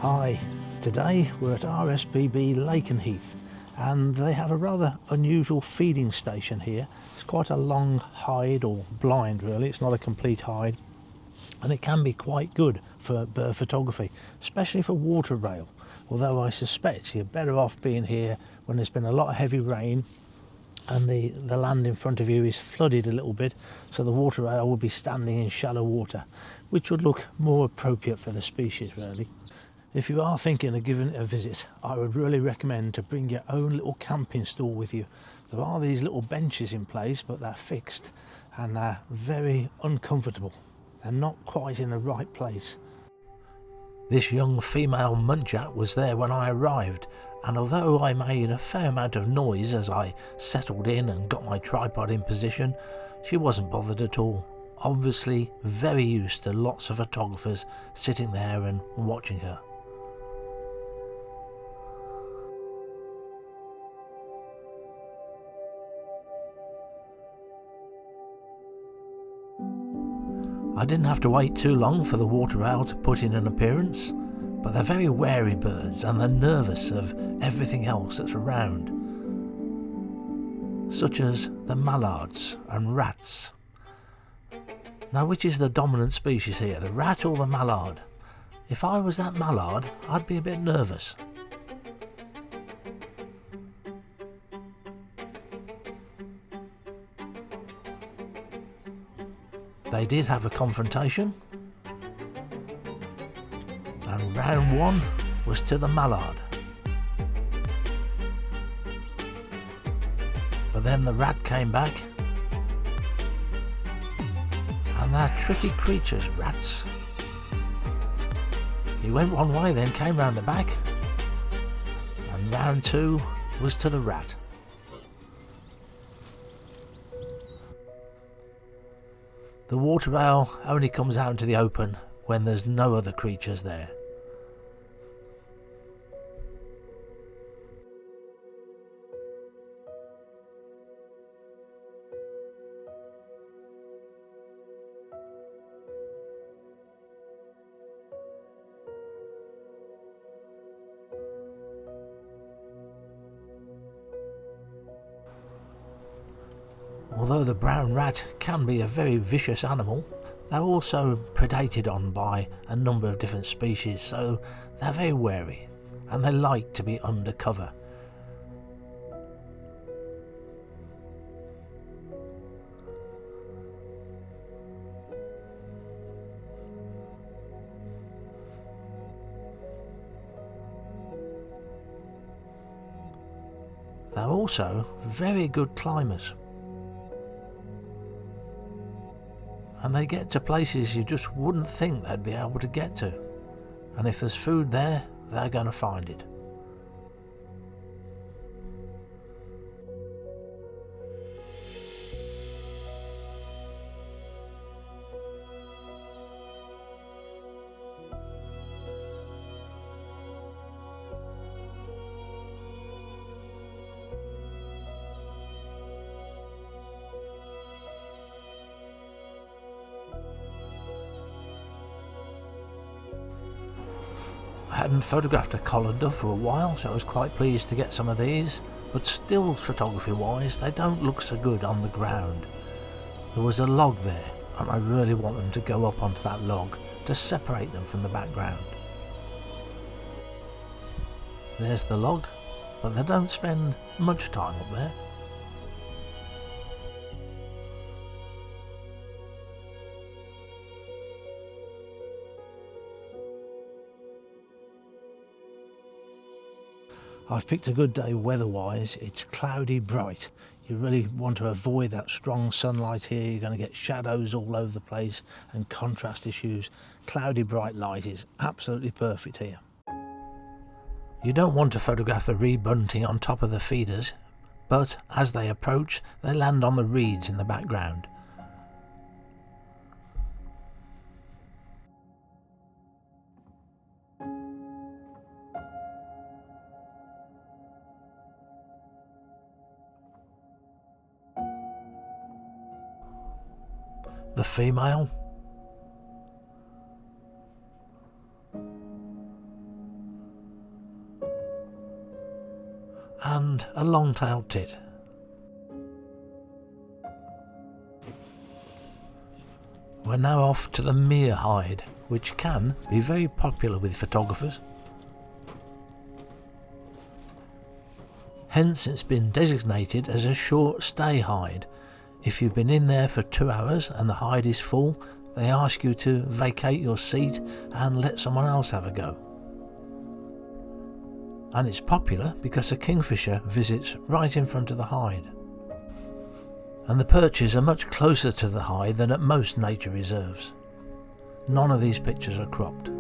Hi, today we're at RSPB Lakenheath and they have a rather unusual feeding station here. It's quite a long hide, or blind really, it's not a complete hide, and it can be quite good for bird photography, especially for water rail, although I suspect you're better off being here when there's been a lot of heavy rain and the land in front of you is flooded a little bit, so the water rail will be standing in shallow water, which would look more appropriate for the species really. If you are thinking of giving it a visit, I would really recommend to bring your own little camping stool with you. There are these little benches in place, but they're fixed and they're very uncomfortable. They're not quite in the right place. This young female muntjac was there when I arrived, and although I made a fair amount of noise as I settled in and got my tripod in position, she wasn't bothered at all. Obviously very used to lots of photographers sitting there and watching her. I didn't have to wait too long for the water owl to put in an appearance, but they're very wary birds and they're nervous of everything else that's around, such as the mallards and rats. Now, which is the dominant species here, the rat or the mallard? If I was that mallard, I'd be a bit nervous. They did have a confrontation, and round one was to the mallard. But then the rat came back, and they're tricky creatures, rats. He went one way, then came round the back, and round two was to the rat. The water owl only comes out into the open when there's no other creatures there. Although the brown rat can be a very vicious animal, they're also predated on by a number of different species, so they're very wary and they like to be under cover. They're also very good climbers. And they get to places you just wouldn't think they'd be able to get to. And if there's food there, they're going to find it. I hadn't photographed a collared dove for a while, so I was quite pleased to get some of these, but still, photography wise, they don't look so good on the ground. There was a log there, and I really want them to go up onto that log to separate them from the background. There's the log, but they don't spend much time up there. I've picked a good day weather-wise. It's cloudy bright. You really want to avoid that strong sunlight here. You're going to get shadows all over the place and contrast issues. Cloudy bright light is absolutely perfect here. You don't want to photograph the rebunting on top of the feeders, but as they approach, they land on the reeds in the background. the female. And a long-tailed tit. We're now off to the mere hide, which can be very popular with photographers. Hence it's been designated as a short stay hide. If you've been in there for 2 hours and the hide is full, they ask you to vacate your seat and let someone else have a go. And it's popular because a kingfisher visits right in front of the hide. And the perches are much closer to the hide than at most nature reserves. None of these pictures are cropped.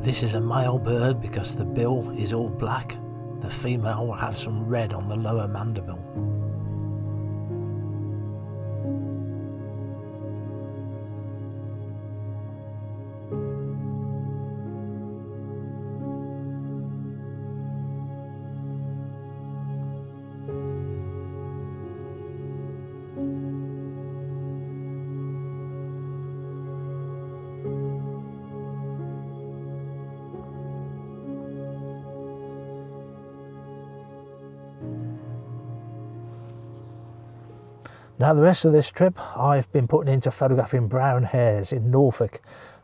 This is a male bird because the bill is all black. The female will have some red on the lower mandible. Now the rest of this trip I've been putting into photographing brown hares in Norfolk.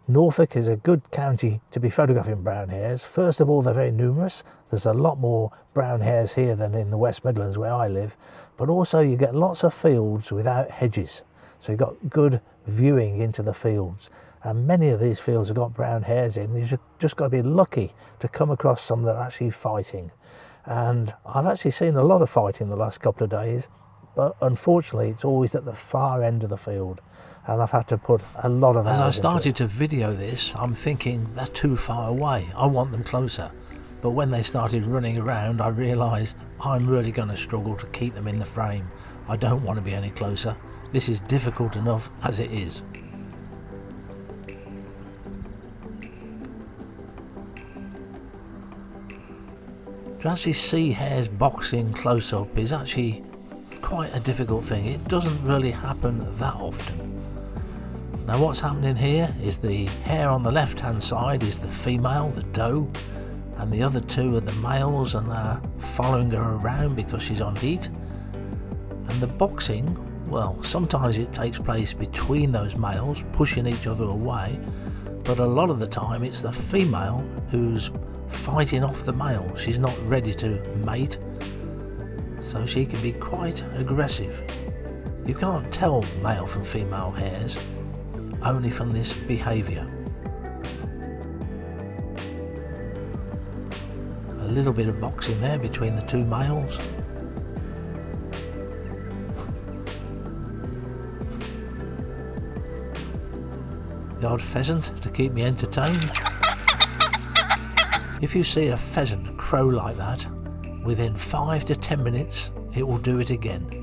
Norfolk is a good county to be photographing brown hares. First of all, they're very numerous. There's a lot more brown hares here than in the West Midlands where I live, but also you get lots of fields without hedges, so you've got good viewing into the fields, and many of these fields have got brown hares in. You've just got to be lucky to come across some that are actually fighting, and I've actually seen a lot of fighting the last couple of days. But unfortunately, it's always at the far end of the field, and I've had to put a lot of hours into it. As I started to video this, I'm thinking they're too far away. I want them closer. But when they started running around, I realised I'm really going to struggle to keep them in the frame. I don't want to be any closer. This is difficult enough as it is. To actually see hares boxing close up is actually quite a difficult thing. It doesn't really happen that often. Now what's happening here is the hare on the left hand side is the female, the doe, and the other two are the males, and they're following her around because she's on heat. And the boxing, well, sometimes it takes place between those males, pushing each other away, but a lot of the time it's the female who's fighting off the male. She's not ready to mate, so she can be quite aggressive. You can't tell male from female hares, only from this behaviour. A little bit of boxing there between the two males. The odd pheasant to keep me entertained. If you see a pheasant crow like that, within 5 to 10 minutes, it will do it again.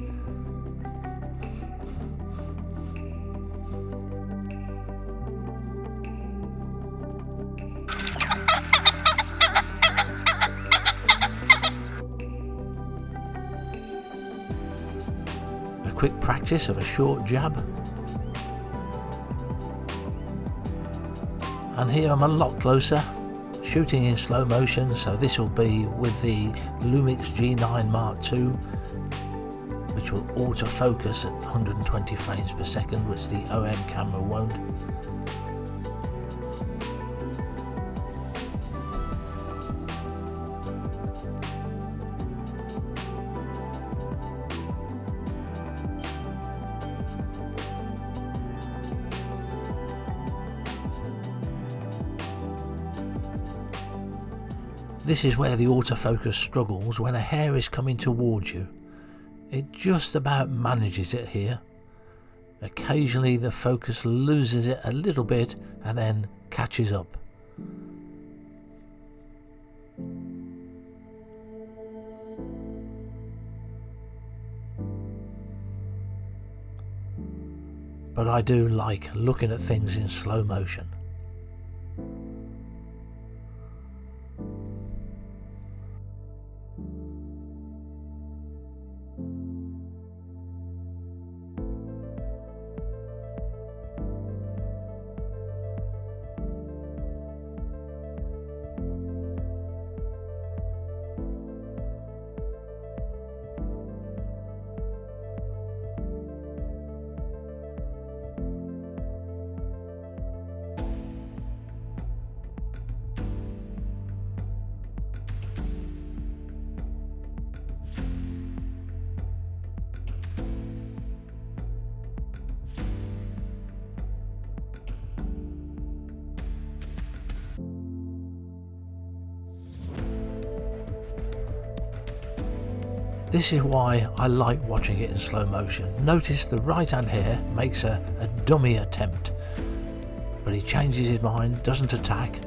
A quick practice of a short jab. And here I'm a lot closer, shooting in slow motion, so this will be with the Lumix G9 Mark II, which will autofocus at 120 frames per second, which the OM camera won't. This is where the autofocus struggles when a hare is coming towards you. It just about manages it here. Occasionally the focus loses it a little bit and then catches up. but I do like looking at things in slow motion. This is why I like watching it in slow motion. Notice the right hand hare makes a dummy attempt, but he changes his mind, doesn't attack,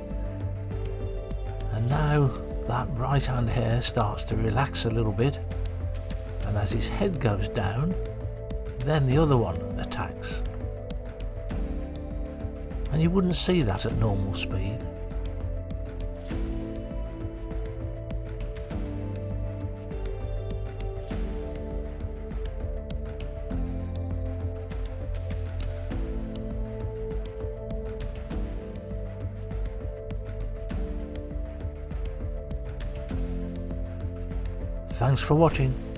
and now that right hand hare starts to relax a little bit, and as his head goes down, then the other one attacks. And you wouldn't see that at normal speed. Thanks for watching.